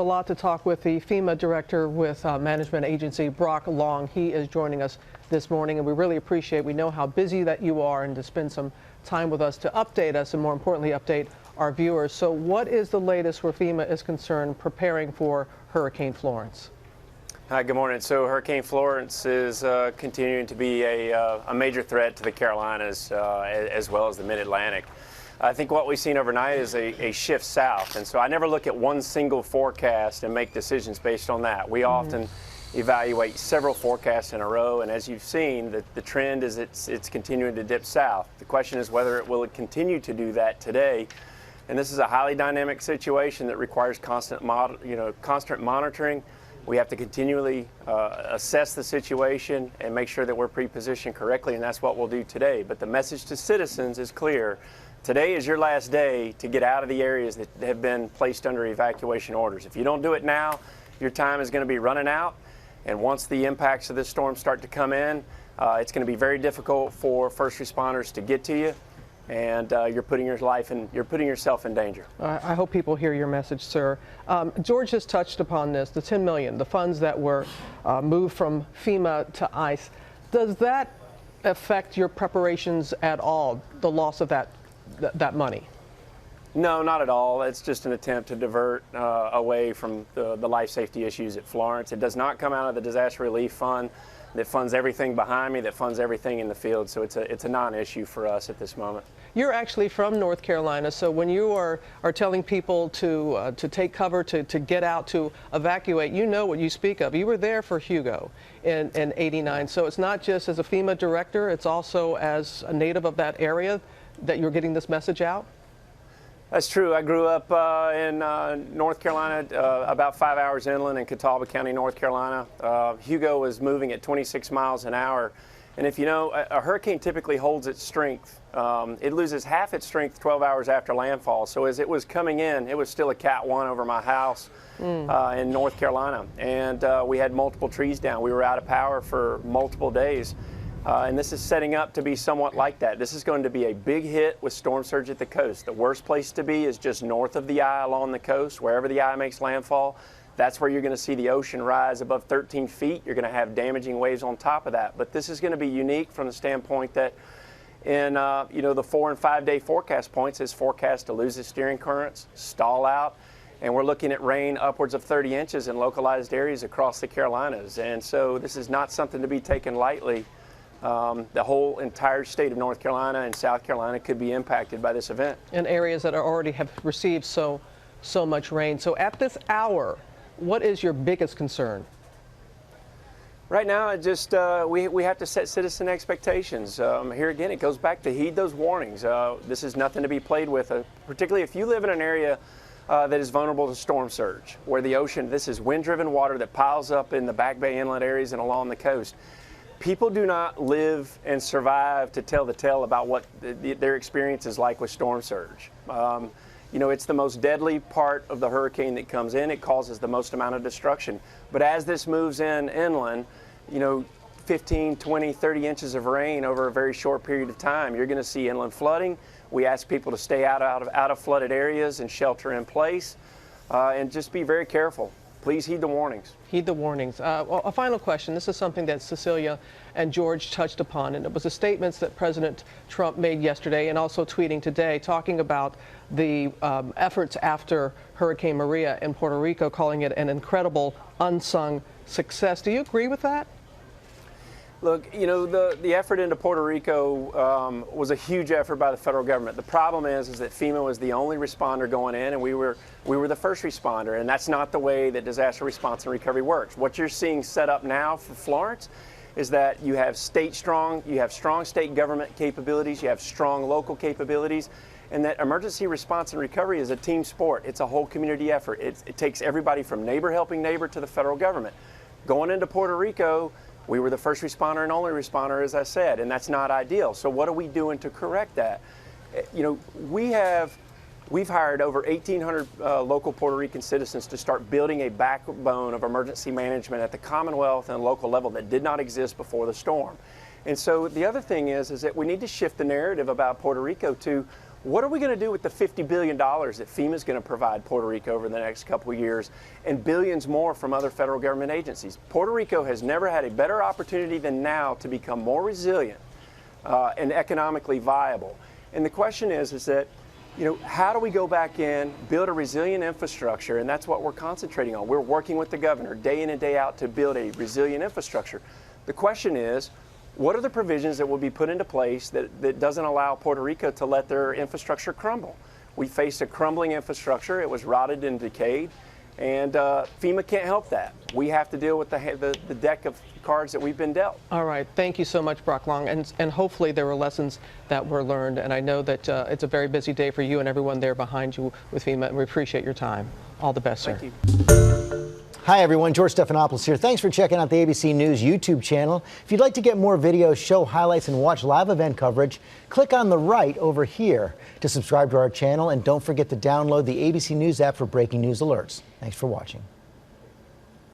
A lot to talk with the FEMA director with management agency, Brock Long. He is joining us this morning, and we really appreciate, we know how busy that you are, and to spend some time with us to update us and more importantly update our viewers. So what is the latest where FEMA is concerned preparing for Hurricane Florence? Hi, good morning. So Hurricane Florence is continuing to be a major threat to the Carolinas as well as the Mid-Atlantic. I think what we've seen overnight is a shift south, and so I never look at one single forecast and make decisions based on that. We often evaluate several forecasts in a row, and as you've seen, the trend is it's continuing to dip south. The question is whether it will continue to do that today, and this is a highly dynamic situation that requires constant monitoring. We have to continually assess the situation and make sure that we're pre-positioned correctly, and that's what we'll do today. But the message to citizens is clear. Today is your last day to get out of the areas that have been placed under evacuation orders. If you don't do it now, your time is going to be running out, and once the impacts of this storm start to come in, it's going to be very difficult for first responders to get to you, and you're putting yourself in danger. I hope people hear your message, sir. George has touched upon this, the $10 million, the funds that were moved from FEMA to ICE. Does that affect your preparations at all, the loss of that money? No, not at all. It's just an attempt to divert away from the life safety issues at Florence. It does not come out of the disaster relief fund that funds everything behind me, that funds everything in the field. So it's a non-issue for us at this moment. You're actually from North Carolina, so when you are telling people to take cover, to get out, to evacuate, you know what you speak of. You were there for Hugo in '89, so it's not just as a FEMA director, it's also as a native of that area that you're getting this message out? That's true. I grew up in North Carolina, about 5 hours inland in Catawba County, North Carolina. Hugo was moving at 26 miles an hour. And if you know, a hurricane typically holds its strength. It loses half its strength 12 hours after landfall. So as it was coming in, it was still a Cat 1 over my house in North Carolina. And we had multiple trees down. We were out of power for multiple days. And this is setting up to be somewhat like that. This is going to be a big hit with storm surge at the coast. The worst place to be is just north of the eye along the coast, wherever the eye makes landfall. That's where you're going to see the ocean rise above 13 feet. You're going to have damaging waves on top of that. But this is going to be unique from the standpoint that in the 4 and 5 day forecast points is forecast to lose its steering currents, stall out, and we're looking at rain upwards of 30 inches in localized areas across the Carolinas. And so this is not something to be taken lightly. The whole entire state of North Carolina and South Carolina could be impacted by this event. In areas that already have received so much rain. So at this hour, what is your biggest concern? Right now, we have to set citizen expectations. Here again, it goes back to heed those warnings. This is nothing to be played with, particularly if you live in an area that is vulnerable to storm surge, where the ocean, this is wind-driven water that piles up in the Back Bay inlet areas and along the coast. People do not live and survive to tell the tale about what their experience is like with storm surge. It's the most deadly part of the hurricane that comes in. It causes the most amount of destruction. But as this moves inland, 15, 20, 30 inches of rain over a very short period of time, you're going to see inland flooding. We ask people to stay out of flooded areas and shelter in place, and just be very careful. Please heed the warnings. Heed the warnings. Well, a final question. This is something that Cecilia and George touched upon, and it was the statements that President Trump made yesterday and also tweeting today, talking about the efforts after Hurricane Maria in Puerto Rico, calling it an incredible unsung success. Do you agree with that? Look, the effort into Puerto Rico was a huge effort by the federal government. The problem is that FEMA was the only responder going in, and we were the first responder, and that's not the way that disaster response and recovery works. What you're seeing set up now for Florence is that you have strong state government capabilities, you have strong local capabilities, and that emergency response and recovery is a team sport. It's a whole community effort. It takes everybody from neighbor helping neighbor to the federal government. Going into Puerto Rico, we were the first responder and only responder, as I said, and that's not ideal. So what are we doing to correct that? We've hired over 1,800 local Puerto Rican citizens to start building a backbone of emergency management at the Commonwealth and local level that did not exist before the storm. And so the other thing is that we need to shift the narrative about Puerto Rico to what are we going to do with the $50 billion that FEMA is going to provide Puerto Rico over the next couple of years, and billions more from other federal government agencies? Puerto Rico has never had a better opportunity than now to become more resilient and economically viable. And the question is that, how do we go back in, build a resilient infrastructure? And that's what we're concentrating on. We're working with the governor day in and day out to build a resilient infrastructure. The question is, what are the provisions that will be put into place that doesn't allow Puerto Rico to let their infrastructure crumble? We faced a crumbling infrastructure. It was rotted and decayed, and FEMA can't help that. We have to deal with the deck of cards that we've been dealt. All right. Thank you so much, Brock Long. And hopefully there were lessons that were learned. And I know that it's a very busy day for you and everyone there behind you with FEMA, and we appreciate your time. All the best, sir. Thank you. Hi, everyone. George Stephanopoulos here. Thanks for checking out the ABC News YouTube channel. If you'd like to get more videos, show highlights, and watch live event coverage, click on the right over here to subscribe to our channel. And don't forget to download the ABC News app for breaking news alerts. Thanks for watching.